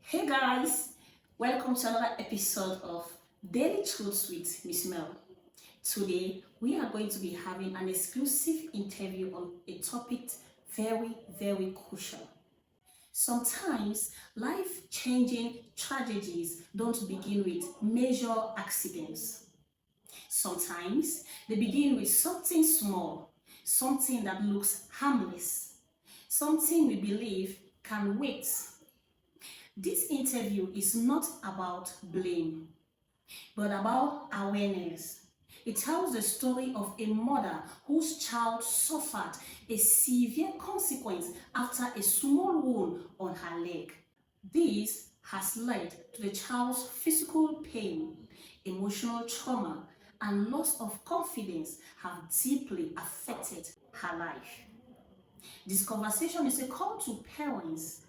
Hey guys, welcome to another episode of Daily Truths with Miss Mel. Today we are going to be having an exclusive interview on a topic very crucial. Sometimes life-changing tragedies don't begin with major accidents. Sometimes they begin with something small, something that looks harmless, something we believe can wait. This interview is not about blame, but about awareness. It tells the story of a mother whose child suffered a severe consequence after a small wound on her leg. This has led to the child's physical pain, emotional trauma, and loss of confidence have deeply affected her life. This conversation is a call to parents,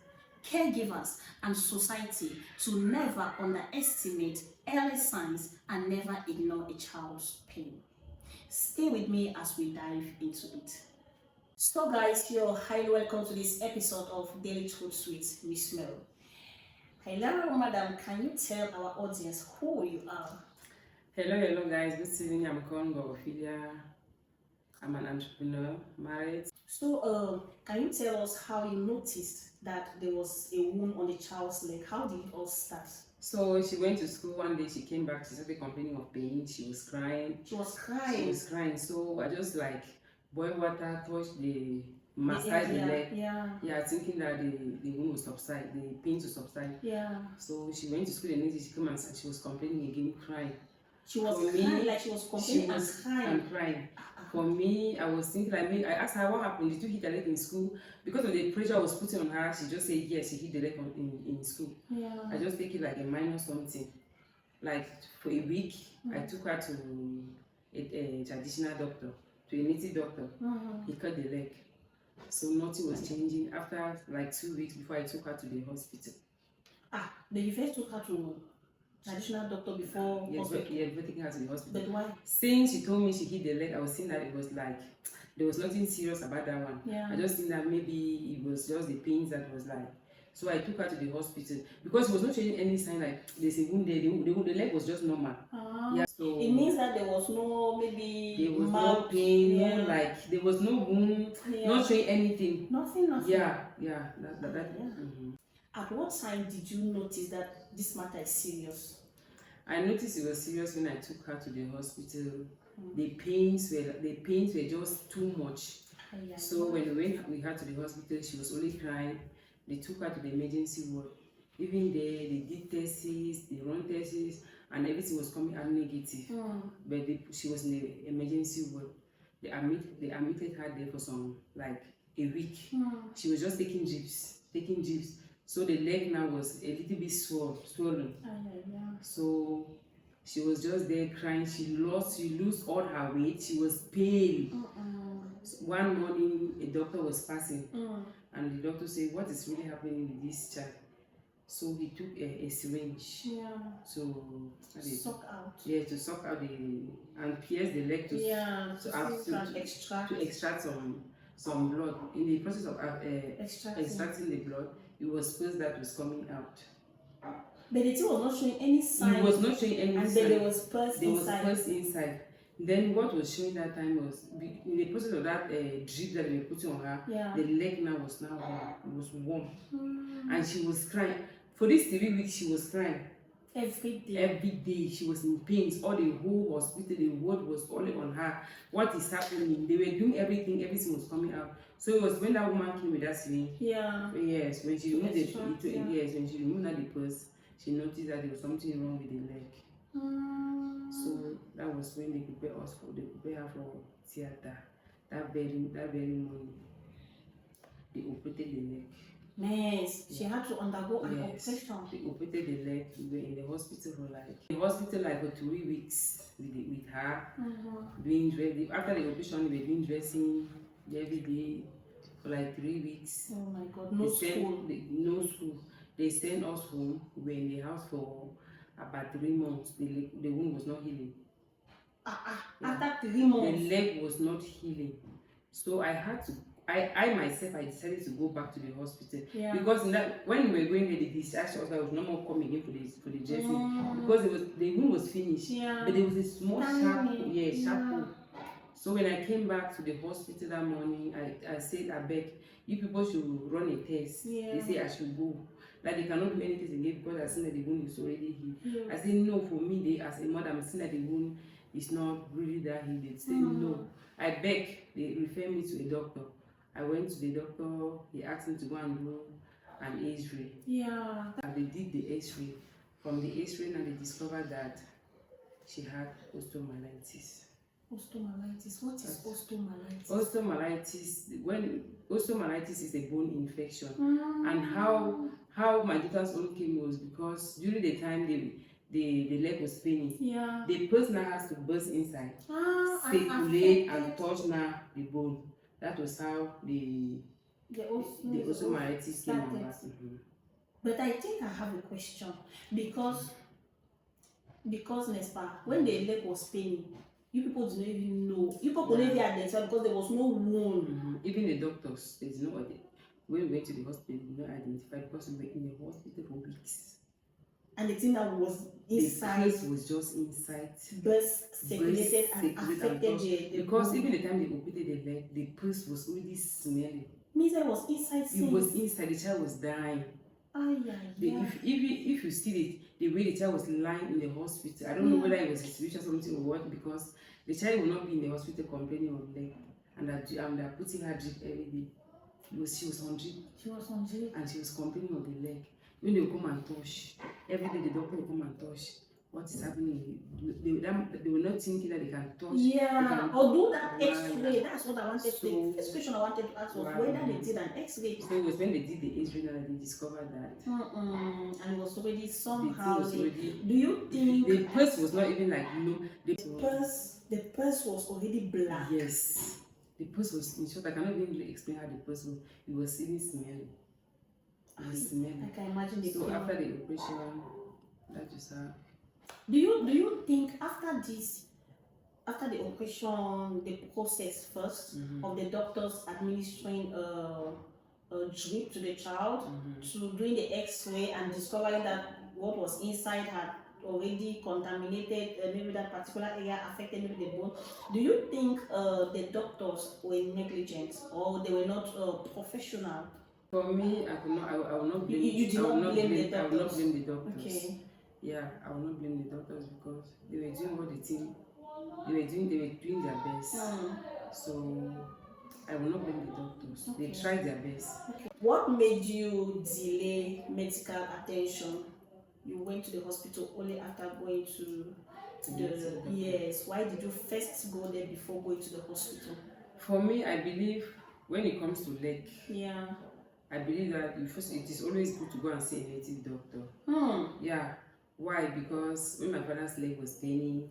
caregivers, and society to never underestimate early signs and never ignore a child's pain. Stay with me as we dive into it. So guys, you're highly welcome to this episode of Daily Truths with Miss Mel. Hello madam, can you tell our audience who you are? Hello guys, good evening. I'm Congo Ophelia. I'm an entrepreneur, married. So can you tell us how you noticed that there was a wound on the child's leg? How did it all start? So she went to school one day, she came back, she started complaining of pain, she was crying. She was crying. So I just like boil water, touch the massage the leg. Yeah, thinking that the wound will subside, the pain will subside. Yeah. So she went to school the next day, she came and she was complaining again, crying. She was crying, like she was complaining and crying. For me, I was thinking, I asked her what happened. Did you hit the leg in school? Because of the pressure I was putting on her, she just said yes, she hit the leg in school. Yeah. I just take it like a minor something. Like for a week, I took her to a traditional doctor, to a native doctor. He cut the leg. So nothing was changing. After like 2 weeks before I took her to the hospital. But you first took her to traditional doctor before hospital? Yeah, before taking her to the hospital. But why? Since she told me she hit the leg, I was seeing that it was like, there was nothing serious about that one. Yeah. I just think that maybe it was just the pains that was like. So I took her to the hospital because it was not showing any sign like there's a wound there. The leg was just normal. Yeah. So it means that there was no there was no pain, no like there was no wound, not showing anything. Nothing. Yeah. At what time did you notice that this matter is serious? I noticed it was serious when I took her to the hospital. The pains were just too much. So when we went to the hospital, she was only crying. They took her to the emergency ward. Even there, they did tests, they run tests, and everything was coming out negative. But she was in the emergency ward. They admitted her there for some like a week. She was just taking drips. So the leg now was a little bit swollen. So she was just there crying. She lost all her weight. She was pale. One morning, a doctor was passing, and the doctor said, "What is really happening with this child?" So he took a syringe. To suck out and pierce the leg to extract some blood. In the process of extracting the blood, it was supposed that was coming out. But it was not showing any sign. It was not showing any sign. And then there was pus inside. Then what was showing that time was in the process of that drip that we were putting on her. The leg now was warm. And she was crying. For these 3 weeks, she was crying. Every day she was in pains. All the whole hospital, the ward was all on her. What is happening? They were doing everything was coming out. So it was when that woman came with that syringe. Yes, when she removed when she removed the pus, she noticed that there was something wrong with the leg. So that was when they prepared her for theater. That very morning, they operated the leg. Nice. She had to undergo an operation. They operated the leg. We were in the hospital for 3 weeks with her. Doing dressing. After the operation, we were doing dressing every day for like 3 weeks. Oh my God! No school. They sent us home. We were in the house for about 3 months. The wound was not healing. After 3 months, the leg was not healing. So I had to I myself, I decided to go back to the hospital Yeah. because in that, when we were going there, the discharge was I was no more coming again for the dressing because it was the wound was finished, Yeah. but there was a small sharp pull, Yeah. sharp pull. So when I came back to the hospital that morning, I said, I beg, you people should run a test. Yeah. They say I should go. Like they cannot do anything again because I seen that the wound is already healed. Yeah. I said, no, for me, they, as a mother, I'm seeing that the wound is not really that healed. They said, no. I beg, they refer me to a doctor. I went to the doctor, he asked me to go and do an X-ray. Yeah. And they did the X-ray. From the X-ray, now they discovered that she had osteomyelitis. Osteomyelitis. What is osteomyelitis? Osteomyelitis is a bone infection, and how my daughter's own came was because during the time the leg was paining, yeah, the person now has to burst inside, circulate and touch now the bone. That was how the osteomyelitis came about. But I think I have a question because Nespa, when the leg was paining, you people didn't even know. You people couldn't even identify because there was no wound. Even the doctors, they did not. When we went to the hospital, they did not identify because we were in the hospital for weeks. And the thing that was inside, the place was just inside, burst, circulated and affected the because bone. even the time they operated the leg, the pulse was already smelling. Means I was inside. It was inside. The child was dying. If you see the way the child was lying in the hospital, I don't know whether it was a situation or something or what, because the child will not be in the hospital complaining of leg, and they're putting her drip every day. She was on drip. She was on drip. And she was complaining of the leg. When they will come and touch, every day the doctor will come and touch. What is happening? They were not thinking that they can touch. Yeah, or do that X-ray. That's what I wanted to. First question I wanted to ask was whether they did an X-ray. So it was when they did the X-ray that they discovered that. And it was already somehow. Do you think the pulse was not even like the pulse was already black? Yes, the pulse was. In short, I cannot even really explain how the pulse was. It was even smelling. It was smelling. I can imagine the. So after the operation, that is how. Do you think after the operation, the process first of the doctors administering a drip to the child, to doing the X-ray and discovering that what was inside had already contaminated maybe that particular area, affected maybe the bone? Do you think the doctors were negligent or they were not professional? For me, I will not blame. You will not blame the doctors. I will not blame the doctors. Okay. Yeah, I will not blame the doctors because they were doing what they were doing their best. So I will not blame the doctors. Okay. They tried their best. Okay. What made you delay medical attention? You went to the hospital only after going to the yes. Why did you first go there before going to the hospital? For me, I believe when it comes to leg, I believe that it is always good to go and see a native doctor. Yeah. Why? Because when my father's leg was paining,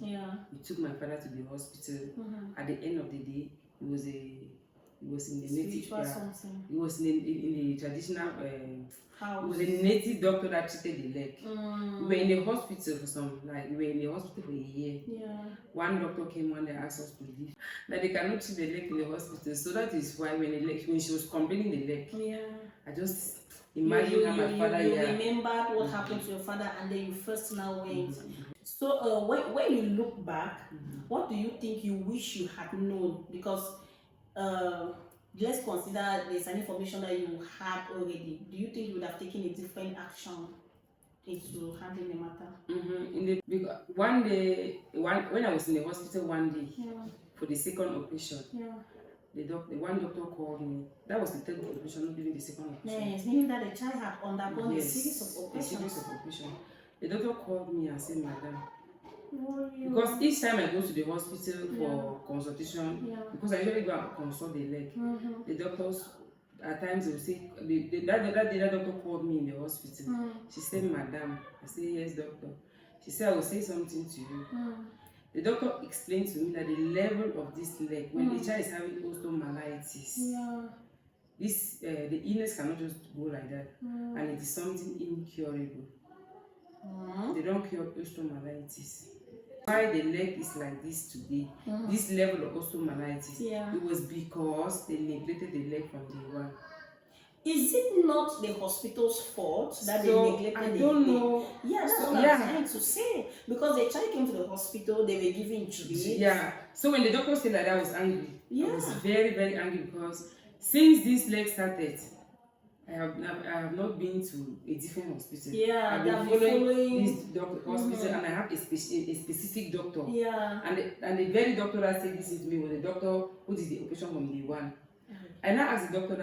we took my father to the hospital. At the end of the day, it was in the native. It was in the traditional. It was a native doctor that treated the leg. We were in the hospital we were in the hospital for a year. One doctor came one day and asked us to leave. That they cannot treat the leg in the hospital. So that is why when she was complaining the leg, I just imagine how my father. You remembered what happened to your father, and then you first now went. So when you look back, what do you think you wish you had known? Because let's consider there's an information that you had already. Do you think you would have taken a different action into handling the matter? Because one day, when I was in the hospital one day for the second operation, one doctor called me. That was the third operation, not even the second operation. Yes, meaning that the child had undergone a series of operations. The doctor called me and said, "Madam," because each time I go to the hospital for consultation, because I usually go and consult the leg, the doctors at times they will say, that doctor called me in the hospital. She said, "Madam," I said, "Yes, doctor." She said, "I will say something to you." The doctor explained to me that the level of this leg, when the child is having osteomyelitis, the illness cannot just go like that, and it is something incurable. They don't cure osteomyelitis. Why the leg is like this today, this level of osteomyelitis, Yeah. it was because they neglected the leg from day one. Is it not the hospital's fault that they neglected I don't know. Yeah, that's So, what I'm trying to say. Because the child came to the hospital, they were given treats. Yeah. So when the doctor said that, I was angry. Yeah. I was very, very angry because since this leg started, I have not been to a different hospital. Yeah, I've been following this doctor hospital, and I have a specific doctor. Yeah. And the very doctor that said this to me was the doctor who did the operation from day one. I now asked the doctor,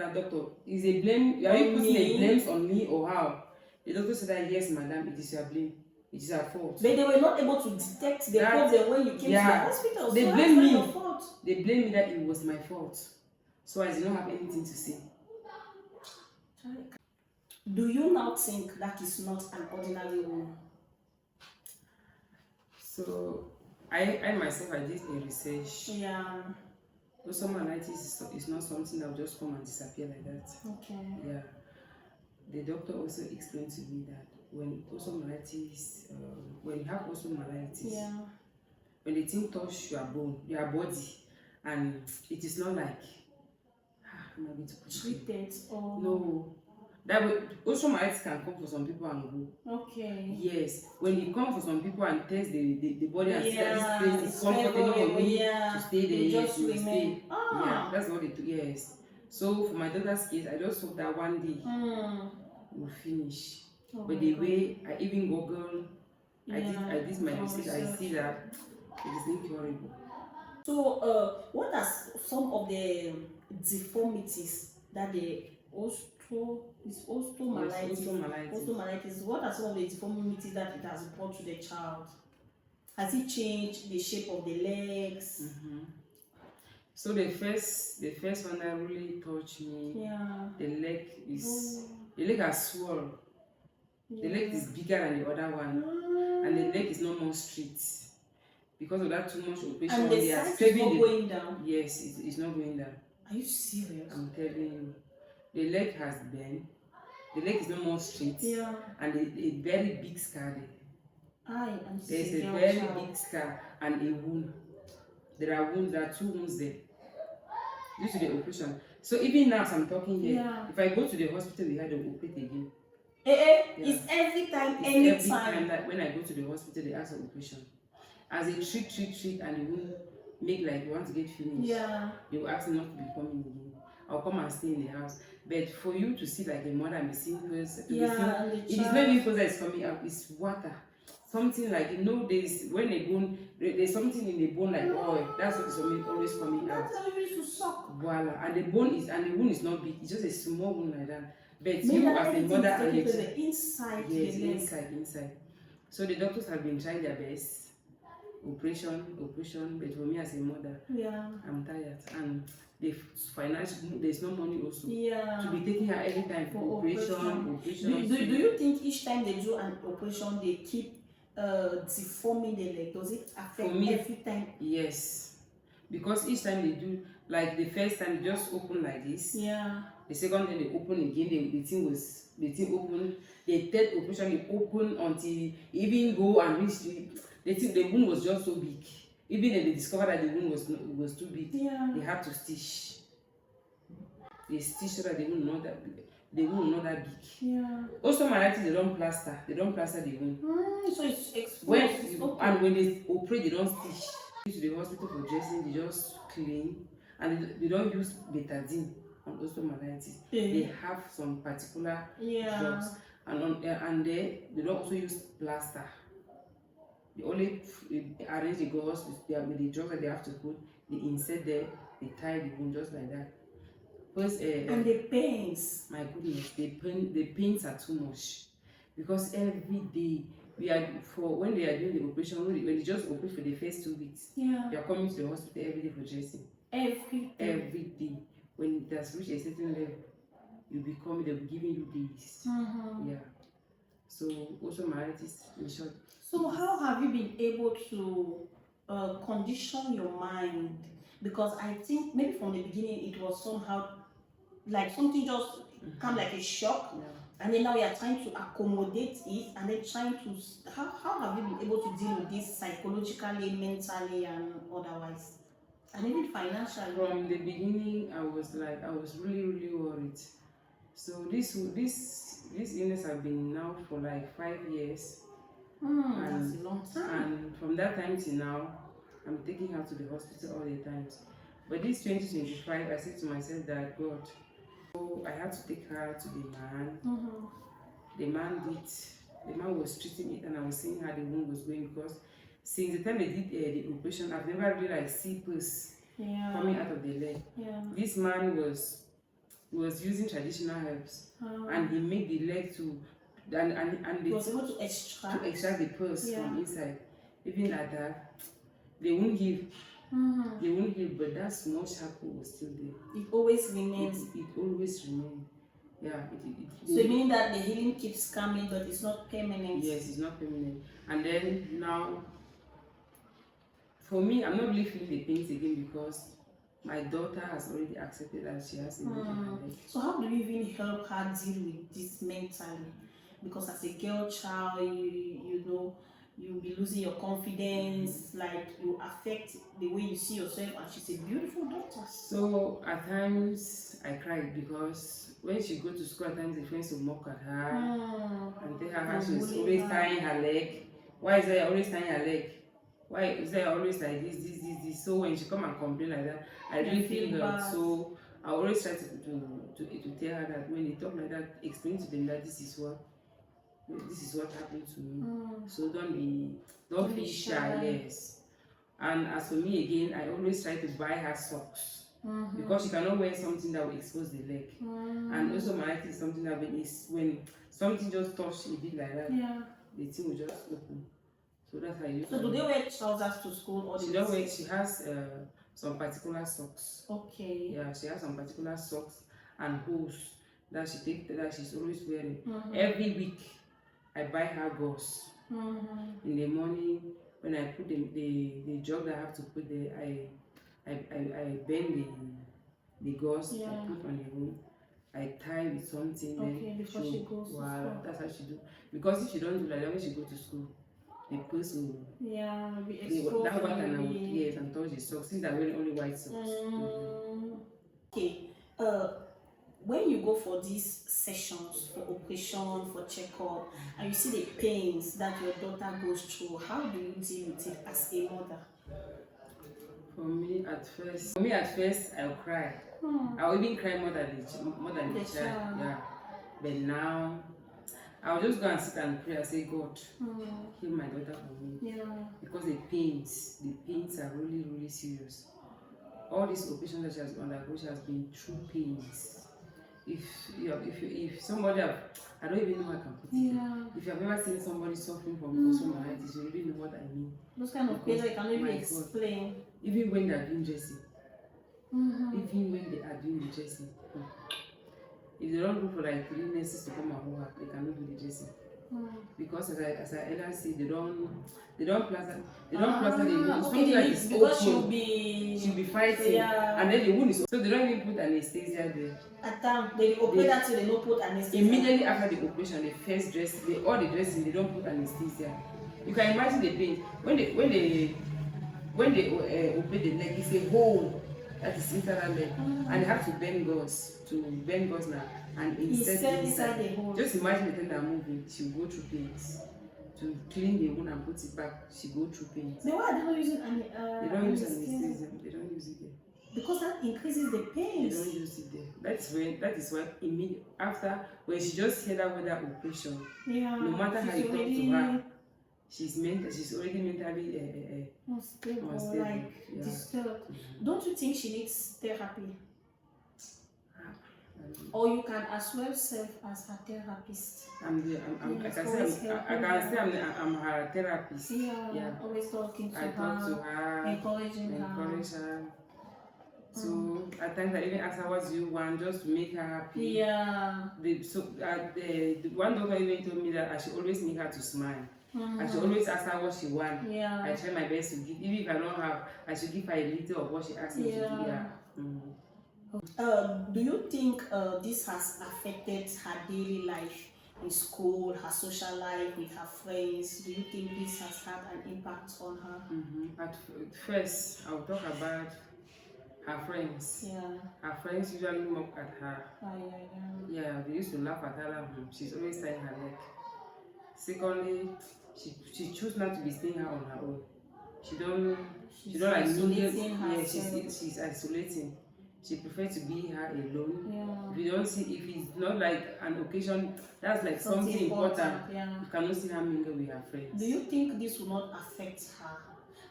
is a blame, are you putting a blame on me or how? The doctor said that, yes, madam, it is your blame. It is your fault. But they were not able to detect the problem when you came to the hospital. They so blame me. Your fault. They blame me that it was my fault. So I did not have anything to say. Do you now think that is not an ordinary wound? So I myself, I did a research. Yeah. Osteomyelitis is not something that will just come and disappear like that. Okay. Yeah. The doctor also explained to me that when osteomyelitis, when you have osteomyelitis, yeah, when the thing touches your bone, your body, and it is not like, I'm going to put treated or no. That way, osteomyelitis can come for some people and go. Okay. Yes, when it comes for some people and test the body and see that this place is comfortable comfortable for me to stay there, yes, you stay. Ah. Yeah, that's what they do. Yes. So for my daughter's case, I just hope that one day we'll finish. But the way I even Google, I did my research. I see that it is incurable. So, what are some of the deformities that the osteomyelitis? What are some of the deformities that it has brought to the child? Has it changed the shape of the legs? So the first one that really touched me, the leg has swollen. The leg is bigger than the other one, and the leg is not more straight because of that too much operation. And the size is not going down. Yes, it's not going down. Are you serious? I'm telling you, the leg has bent. The leg is not more straight. And a very big scar there. There's a very big scar and a wound. There are 2 wounds there due to the operation. So even now as I'm talking here, if I go to the hospital, they had to operate again. It's every time, every time that when I go to the hospital, they ask for operation. As they treat, and they won't make like you want to get finished. They will ask me not to be coming again. I'll come and stay in the house. But for you to see like a mother and be seeing first, it is not even because it's coming out, it's water. Something like, there's when a bone, there's something in the bone like oil. That's what is always coming out. That's how you used to suck. Voila. And the wound is not big, it's just a small wound like that. But you as a mother and the inside. Yes, inside. So the doctors have been trying their best. Operation, but for me as a mother, I'm tired. And there's no money also to be taking her every time for operation. Do you think each time they do an operation, they keep deforming the leg? Does it affect every time? Yes. Because each time they do, like the first time they just open like this. The second time they open again, the thing open. The third operation they open until even go and reach the wound was just so big. Even if they discovered that the wound was too big, they had to stitch. They stitched so that the wound not that big. The wound not that big. Osteomyelitis, they don't plaster the wound. So it's exposed. And when they operate, they don't stitch. To the hospital for dressing, they just clean, and they don't use betadine on osteomyelitis. They have some particular drugs, and they don't also use plaster. They only arrange the gauze with the drugs that they have to put. They insert there, they tie the wound just like that. Because, and the pains. My goodness, the pains are too much. Because every day, when they are doing the operation, when they just operate for the first 2 weeks, they are coming to the hospital every day for dressing. Every day. When it has reached a certain level, they'll be giving you days. So osteomyelitis in short. So how have you been able to condition your mind? Because I think maybe from the beginning it was somehow like something just come like a shock. And then now you are trying to accommodate it, and then trying to how have you been able to deal with this psychologically, mentally, and otherwise, and even financially? From the beginning, I was really worried. So this illness have been now for like 5 years. That's a long time. And from that time till now, I'm taking her to the hospital all the times. But this 2025, I said to myself that God, so I had to take her to the man. The man was treating it, and I was seeing how the wound was going, because since the time they did the operation, I've never really like see pus coming out of the leg. This man was using traditional herbs, and he made the leg to and he was able to extract the pus from inside. Even at that, they won't heal. They won't heal, but that small shackle was still there. It always remains. It always remains. Yeah. So meaning that the healing keeps coming, but it's not permanent. Yes, it's not permanent. And then now, for me, I'm not really feeling the pains again, because my daughter has already accepted that she has a leg. So how do you even help her deal with this mentally? Because as a girl child, you know, you'll be losing your confidence, like you affect the way you see yourself, and she's a beautiful daughter. So at times I cried, because when she go to school, at times the friends will mock at her and tell her how she's always tying her leg. Why is there always tying her leg? Why is there always like this? So when she come and complain like that, I really feel hurt. So I always try to tell her that when they talk like that, explain to them that this is what happened to me. So don't feel shy. Yes. And as for me again, I always try to buy her socks, because she cannot wear something that will expose the leg. And also my is something that when something just touch a bit like that, the thing will just open. So that's how you. So do they wear trousers to school, or she don't wear? She has some particular socks. Okay. Yeah, she has some particular socks and hose that she's always wearing. Every week I buy her gauze. In the morning, when I put the jug that I have to put there, I bend the gauze, I put on the room, I tie with something. Okay, before she goes to school. That's how she do. Because if she don't do like that when she go to school, the pus will be exposed. That one and I would and touch the socks, since I wear only white socks. Okay. When you go for these sessions, for operation, for checkup, and you see the pains that your daughter goes through, how do you deal with it as a mother? For me at first, I'll cry. I'll even cry more than the child. Yeah. But now, I'll just go and sit and pray and say, God, heal my daughter for me. Because the pains are really, really serious. All these operations that she has undergone, she has been through pains. If somebody I don't even know how I can put it. If you have ever seen somebody suffering from osteomyelitis, you really know what I mean. Those kind of pains I can even explain. Even when they are doing dressing. Even when they are doing the dressing. If they don't go for like 3 nurses to come and work, they cannot do the dressing. Because as I earlier said, they don't plaster the wound. Okay, like it's because she'll be fighting, and then the wound is so they don't even put anesthesia there. At time they operate that, so they don't put anesthesia. Immediately after the operation, the first dress, all the dressing, they don't put anesthesia. You can imagine the pain when they operate the leg. It's a hole that is inside that leg, and they have to bend gauze now and insert inside the hole. Just imagine the thing that moving, she'll go through pains. To clean the wound and put it back, she go through pains. Then why are they not using they don't use anesthesia. They don't use it there. Because that increases the pains. They don't use it there. That is why immediately after, when she just heard about that operation, no matter how you talk to her, she's already mentally unstable, like disturbed. Don't you think she needs therapy? Or you can as well serve as her therapist. I can say I'm her therapist. Always talking to her. I talk to her, encouraging her. So at times I even ask her what do you want, just to make her happy. The one doctor even told me that I should always make her to smile. I should always ask her what she wants. I try my best to give. Even if I don't have, I should give her a little of what she asks me to give her. Do you think this has affected her daily life in school, her social life with her friends? Do you think this has had an impact on her? At first, I'll talk about her friends. Yeah. Her friends usually mock at her. Yeah. They used to laugh at her. She's always tying her leg. Secondly, she choose not to be staying her on her own. She don't like isolating mingle. Yeah, herself. she's isolating. She prefer to be her alone. Yeah. If you don't see, if it's not like an occasion, that's like something important. Yeah. You cannot see her mingle with her friends. Do you think this will not affect her?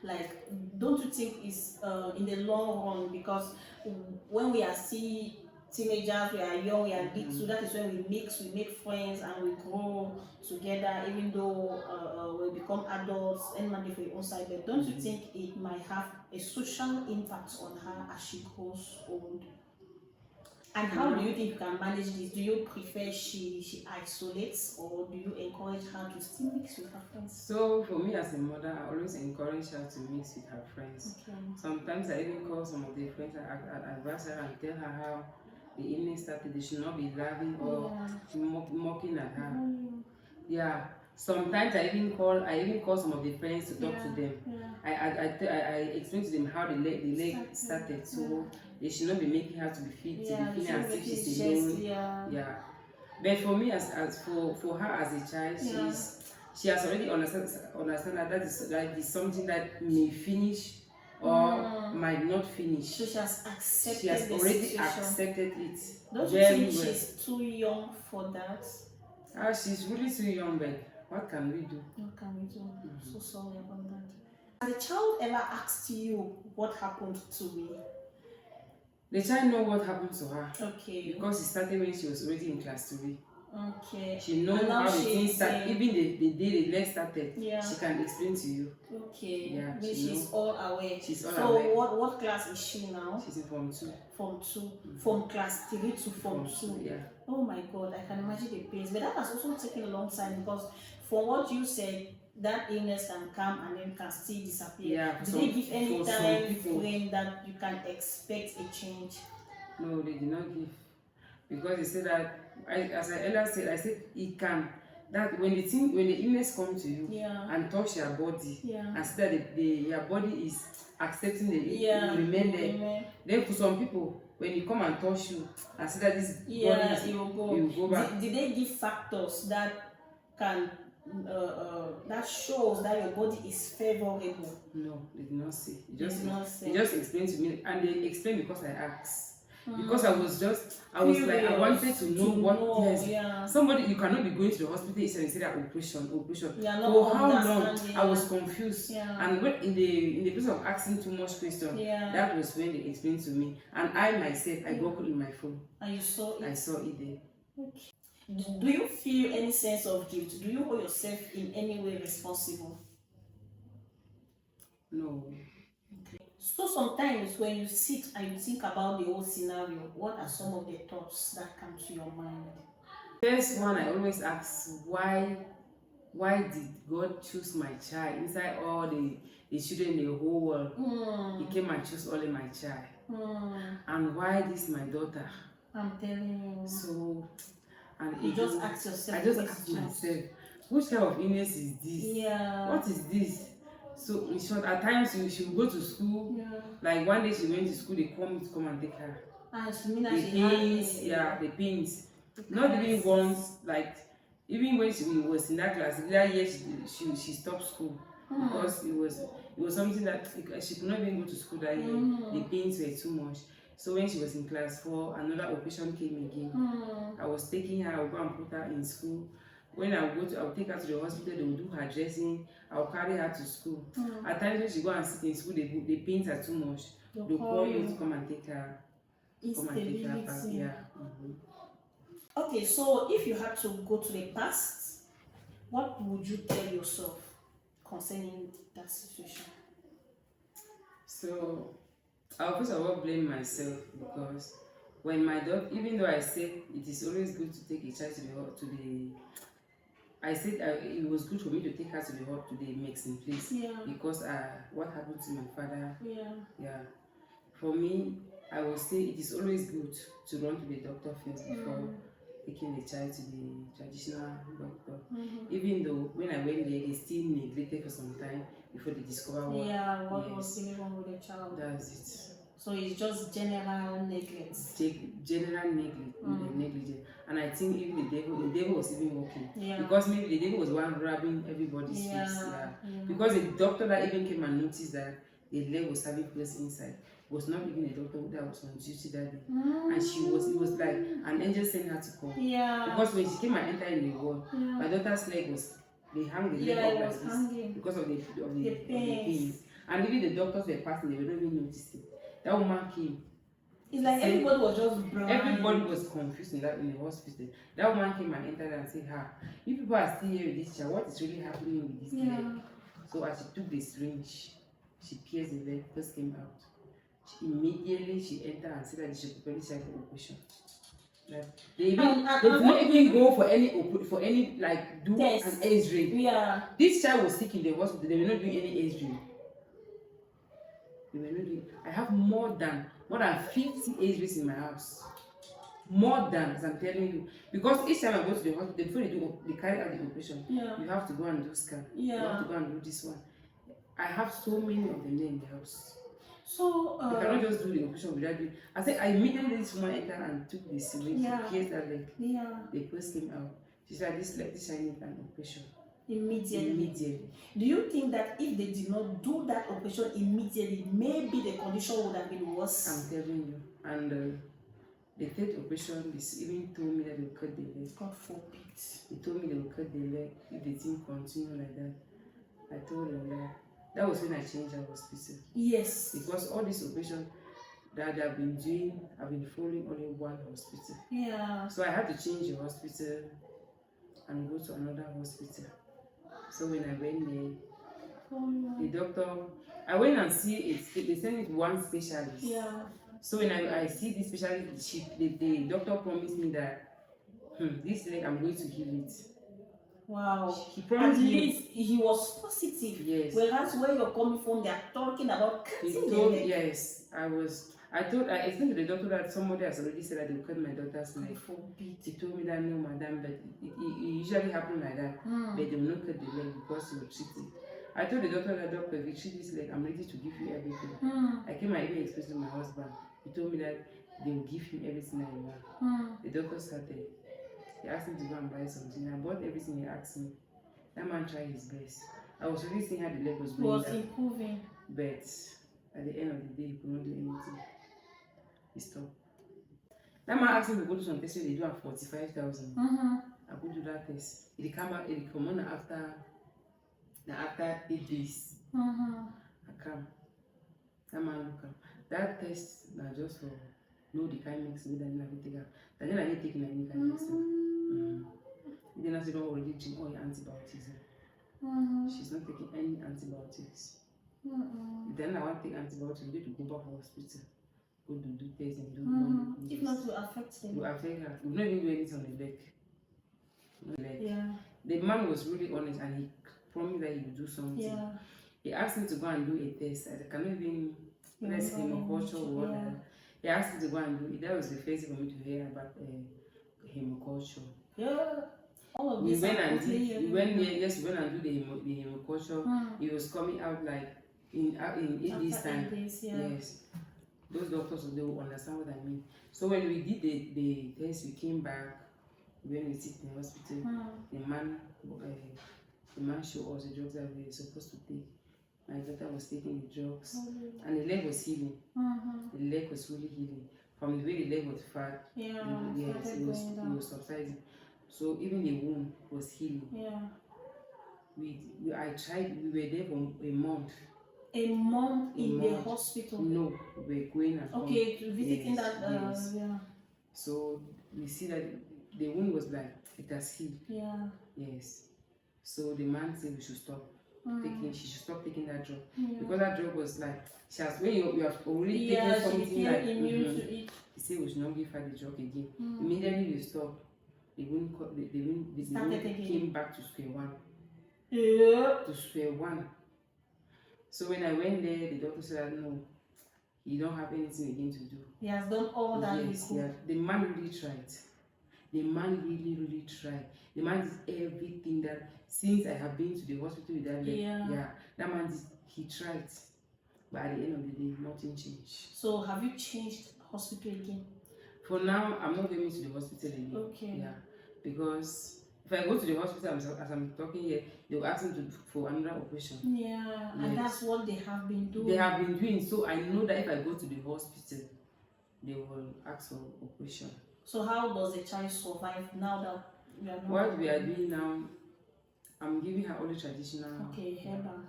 Like, don't you think it's in the long run? Because when we are still teenagers, we are young, we are big, so that is when we mix, we make friends, and we grow together. Even though we become adults, anyone for your own side, but don't you think it might have a social impact on her as she grows old? And how do you think you can manage this? Do you prefer she isolates, or do you encourage her to still mix with her friends? So for me as a mother, I always encourage her to mix with her friends. Okay. Sometimes I even call some of the friends, I advise her and tell her how the evening started. They should not be laughing or mocking at her. Yeah. Sometimes I even call some of the friends to talk to them. I explain to them how the leg started. So they should not be making her to be feeling as if she's alone. But for me, for her as a child, she has already understand that is something that may finish or might not finish. So she has accepted. She has already accepted it. Don't you think she's too young for that? She's really too young, but what can we do? What can we do? I'm so sorry about that. Has the child ever asked you what happened to me? The child know what happened to her. Okay. Because it started when she was already in class 3. Okay. She knows how the things start. Even the day the leg started, yeah, she can explain to you. Okay. Yeah, she's all aware. She's all aware. So what class is she now? She's in Form 2. Form 2. From class 3 to Form 2. Yeah. Oh my God, I can imagine the pains. But that has also taken a long time, because from what you said, that illness can come and then can still disappear. Yeah. Did they give any time frame that you can expect a change? No, they did not give, because they said that, as I earlier said, I said it can. That when the illness comes to you, yeah, and touch your body, yeah, and see that your body is accepting the yeah, remain there. Then for some people, when you come and touch you and see that this body is, you will go back. Did they give factors that can that shows that your body is favorable? No, they did not say. They just explained to me, and they explained because I asked. Because I wanted to know what. Yes, yeah. Somebody, you cannot be going to the hospital and say that operation. Yeah, for how long? Yeah. I was confused. Yeah. And when in the place of asking too much questions, yeah, that was when they explained to me. And I myself, I googled in my phone. And you saw it? I saw it there. Okay. Do you feel any sense of guilt? Do you hold yourself in any way responsible? No. Okay. So sometimes when you sit and you think about the whole scenario, what are some of the thoughts that come to your mind? First one, I always ask, why did God choose my child inside all the children in the whole world? He came and chose only my child. And why this my daughter? I'm telling you. So, and you just ask yourself. I just ask myself, which kind of illness is this? Yeah. What is this? So in short, at times she will go to school. Yeah. Like one day she went to school, they come and take her. And she mean the pains, the pains. Not even once, like even when she was in that class, that year she stopped school because it was something that she could not even go to school that year. The pains were too much. So when she was in class 4, another operation came again. I was taking her, I would go and put her in school. When I would take her to the hospital, they would do her dressing. I would carry her to school. At times when she go and sit in school, the pains are too much. They'll call you to come and take her. Come and take her back. Yeah. Okay, so if you had to go to the past, what would you tell yourself concerning that situation? So, I'll first of all blame myself, because when my daughter, even though I said it is always good to take a child to the I said it was good for me to take her to the medicine place, because what happened to my father. Yeah. For me, I will say it is always good to run to the doctor first before taking the child to the traditional doctor. Even though when I went there, they still neglected for some time before they discover what. Yeah, what was really wrong with the child. That's it. So it's just general neglect. General negligence. And I think even the devil was even working. Yeah. Because maybe the devil was one grabbing everybody's face. Yeah. Because the doctor that even came and noticed that the leg was having flesh inside was not even a doctor that was on duty that day. And it was like an angel sent her to come. Yeah. Because when she came and entered in the ward, my daughter's leg was, they hung the leg up like this because of the pains. And even the doctors were passing, they were not even noticing. That woman came. It's like everybody was just blind. Everybody was confused in the hospital. That woman came and entered and said, you people are still here with this child. What is really happening with this leg? So as she took the syringe, she pierced the leg, first came out. Immediately she entered and said that she should prepare this child for operation. They did not even go for any like do test. An X-ray. Yeah. This child was sick in the hospital. They were not doing any X-ray. I have more than 50 X-rays in my house. More than, as I'm telling you. Because each time I go to the hospital, before they carry out the operation, you have to go and do scan. You have to go and do this one. I have so many of them there in the house. So you cannot just do the operation without doing. I said I immediately this woman entered and took the syringe, pierced that leg. The first came out. She said this I need an operation. Immediately. Do you think that if they did not do that operation immediately, maybe the condition would have been worse? I'm telling you. And the third operation, they even told me that they will cut the leg. God forbid. They told me they will cut the leg if the thing continue like that. I told them that. That was when I changed our hospital. Yes. Because all these operations that I've been doing, I've been following only one hospital. Yeah. So I had to change the hospital and go to another hospital. So when I went there, the doctor, I went and see it. They sent me to one specialist. Yeah. So when I see this specialist, the doctor promised me that this leg I'm going to heal it. Wow. He promised at least he was positive. Yes. Whereas where you're coming from, they are talking about cutting the leg. Yes. I explained to the doctor that somebody has already said that they will cut my daughter's leg. He told me that no, madam, but it usually happens like that. But they will not cut the leg because he will treat it. I told the doctor that, doctor, if you treat this leg, I'm ready to give you everything. I came and even expressed to my husband. He told me that they will give him everything I want. The doctor started. He asked me to go and buy something. I bought everything he asked me. That man tried his best. I was really seeing how the leg was going. Was improving. But at the end of the day, he could not do anything. He stopped. That man asked me to go to some tests where they do at 45,000. I could do that test. It come on after 8 days. I come. That man will come. That test now just for know the kind of medicine that I need to take out. Then I need to take any kind of medicine. Then I said, don't already drink all your antibiotics. She's not taking any antibiotics. Then I want to take antibiotics, you need to go back to the hospital. Go to do tests and do one. If not, to affect them. To affect her. We've not even do anything on the leg. Yeah. The man was really honest and he promised that he would do something. Yeah. He asked me to go and do a test. I cannot even press hemoculture or whatever. He asked me to go and do it. That was the first thing for me to hear about hemoculture. Yeah. All of this. We went and do the hemoculture. It was coming out like in 8 days time. Yes. Those doctors, they will understand what I mean. So when we did the test, we came back. When we sit in the hospital, the man showed us the drugs that we were supposed to take. My daughter was taking the drugs, and the leg was healing. The leg was really healing. From the way the leg was fat, it was subsiding. So even the wound was healing. Yeah. We were there for a month. A month in the hospital? No, we were going and okay, to visiting that. Yeah. So we see that the wound was like it has healed. Yeah. Yes. So the man said we should stop taking. She should stop taking that drug because that drug was like she has when you have already taken something like immune to it. He said we should not give her the drug again. Immediately we stopped. The wound came back to square one. Yeah. To square one. So when I went there, the doctor said no, he don't have anything again to do. He has done all that he Yes, could. yeah. The man really tried. The man really tried. The man did everything that since I have been to the hospital with that leg, Yeah. that man did, he tried. But at the end of the day, nothing changed. So have you changed hospital again? For now, I'm not going to the hospital again. Okay. Yeah, because if I go to the hospital as I'm talking here, they will ask me for another operation. Yeah, yes. And that's what they have been doing. They have been doing, so I know that if I go to the hospital, they will ask for operation. So how does the child survive now that we are not? What we are doing now, I'm giving her all the traditional. Okay, herbal.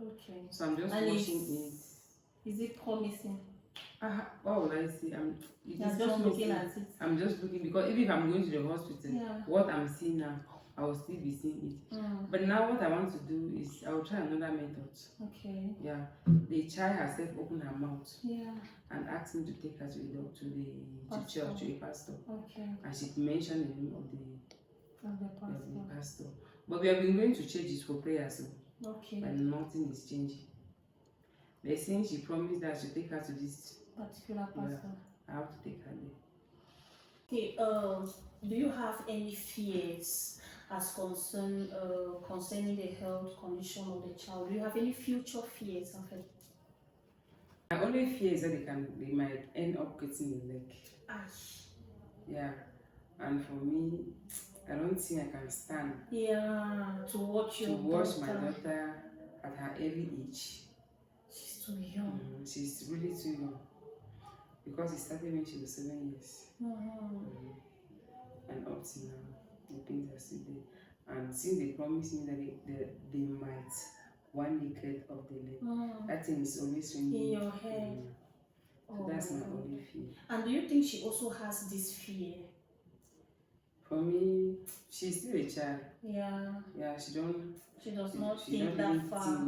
Okay. So I'm just washing it. Is it promising? What will I say? You're just looking at it. I'm just looking, because even if I'm going to the hospital, what I'm seeing now, I will still be seeing it. But now what I want to do is I will try another method. Okay. Yeah. The child herself opened her mouth. Yeah. And asked me to take her to the church, to a pastor. Okay. And she mentioned the name of the pastor. But we have been going to churches for prayers. Okay. But nothing is changing. They're saying she promised that she'll take her to this particular pastor. Yeah, I have to take her there. Okay, do you have any fears as concerning the health condition of the child? Do you have any future fears of it? My only fear is that they might end up getting a leg. Yeah, and for me, I don't think I can stand. Yeah, to watch my daughter at her early age. She's too young. She's really too young. Because it started when she was 7 years. And up to now, the pains are still there. And since they promised me that they might one day cut off the leg, that thing is always ringing in your head. So that's my only fear. And do you think she also has this fear? For me, she's still a child. Yeah. Yeah, she does not think that far.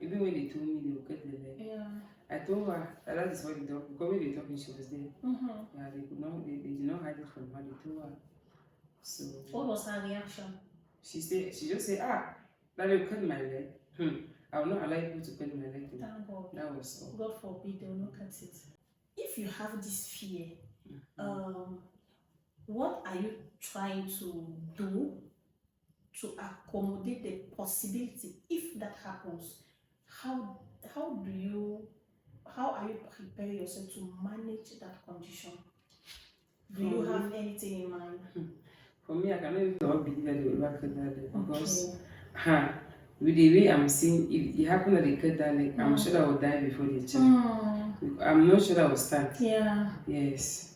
Even when they told me they will cut the leg. Yeah. I told her that is what they talk, because when they were talking, she was there. Yeah, they did not hide it from her, they told her. So what was her reaction? She just said, that they will cut my leg. I will not allow people to cut my leg. Thank God. That was all. God forbid they will not cut it. If you have this fear, what are you trying to do to accommodate the possibility if that happens? How are you preparing yourself to manage that condition? Do you have anything in mind? For me, I cannot even believe that they will cut that leg, because with the way I'm seeing, if it happens that they cut that leg, I'm sure I will die before the child. I'm not sure I will stand. Yeah. Yes.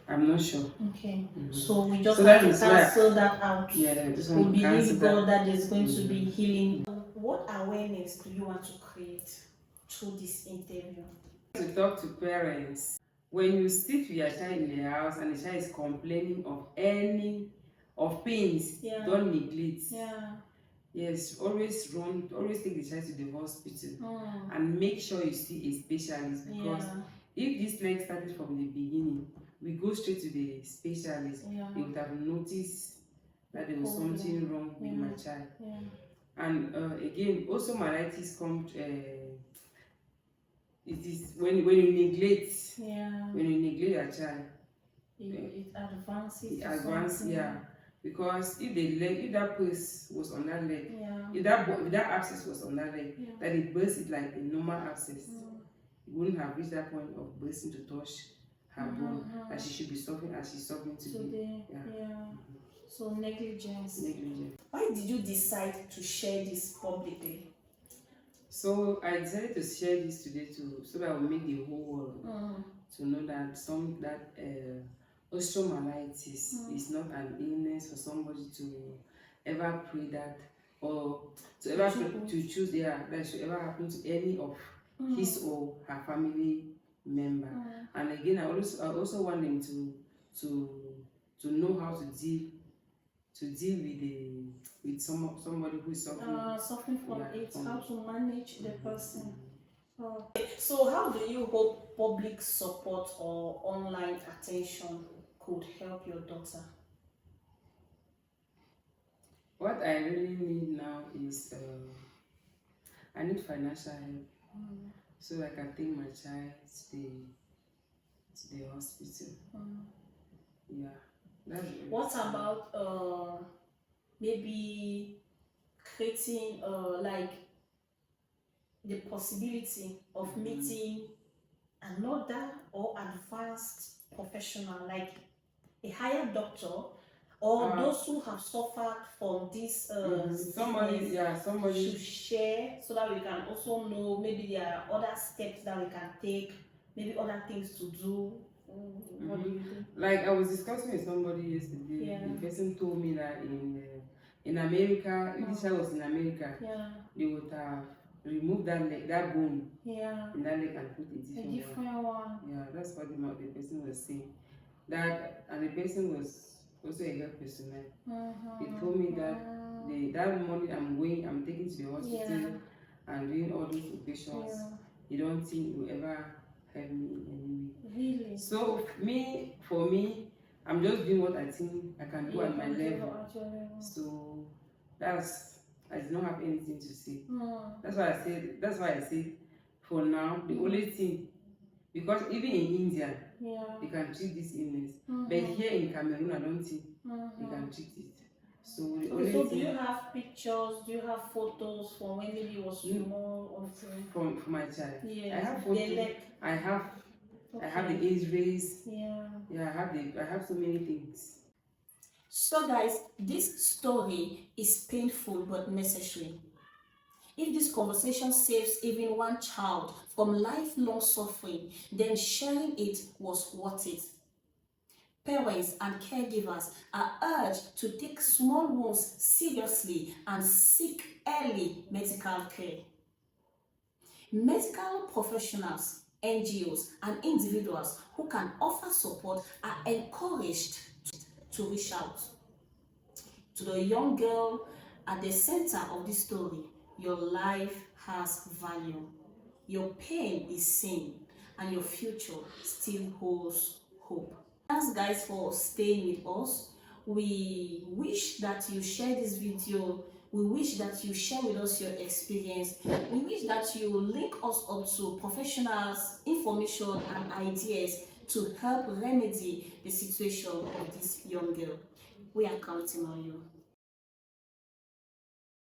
I'm not sure. Okay. So we just have to cancel that out. Yeah, we believe God that there's going to be healing. What awareness do you want to create through this interview? To talk to parents. When you sit with your child in the house and the child is complaining of pains, don't neglect. Yeah. Yes, always take the child to the hospital and make sure you see a specialist, because if this leg started from the beginning, we go straight to the specialist, they would have noticed that there was something wrong with my child. And again, osteomyelitis comes. It is when you neglect. When you neglect your child, it advances. It advances. Because if that pus was on that leg, if that abscess was on that leg, that it burst it like a normal abscess, it wouldn't have reached that point of bursting to touch her bone that she should be suffering as she's suffering today. So negligence. Why did you decide to share this publicly? So I decided to share this today so that I will make the whole world to know that osteomyelitis is not an illness for somebody to ever pray that, or to ever to choose that should ever happen to any of his or her family member. And again, I also want them to know how to deal with somebody who is suffering from it, how to manage the person. So how do you hope public support or online attention could help your daughter? What I really need now is I need financial help. so I can take my child to the hospital. Yeah, that's it. What about maybe creating like the possibility of meeting another or advanced professional, like a higher doctor, or those who have suffered from this somebody should share, so that we can also know maybe there are other steps that we can take, maybe other things to do. What do you think? Like I was discussing with somebody yesterday, the person told me that in America, if this child was in America, they would have removed that leg, that bone in that leg, and put a different one. Yeah, that's what the person was saying. That, and the person was also a health personnel. He told me that that money I'm taking to the hospital and doing all those operations, you don't think it will ever help me in any way. Really? So for me, I'm just doing what I think I can do at my level. So I do not have anything to say. That's why I said for now the only thing, because even in India they can treat this illness, but here in Cameroon I don't think they can treat it. So the only do you have pictures? Do you have photos from when maybe it was more from my child? Yeah, I have photos. I have the X-rays. I have so many things. So guys, this story is painful but necessary. If this conversation saves even one child from lifelong suffering, then sharing it was worth it. Parents and caregivers are urged to take small wounds seriously and seek early medical care. Medical professionals, NGOs, and individuals who can offer support are encouraged to reach out. To the young girl at the center of this story, your life has value. Your pain is seen, and your future still holds hope. Thanks guys for staying with us. We wish that you share this video. We wish that you share with us your experience. We wish that you link us up to professionals, information and ideas to help remedy the situation of this young girl. We are counting on you.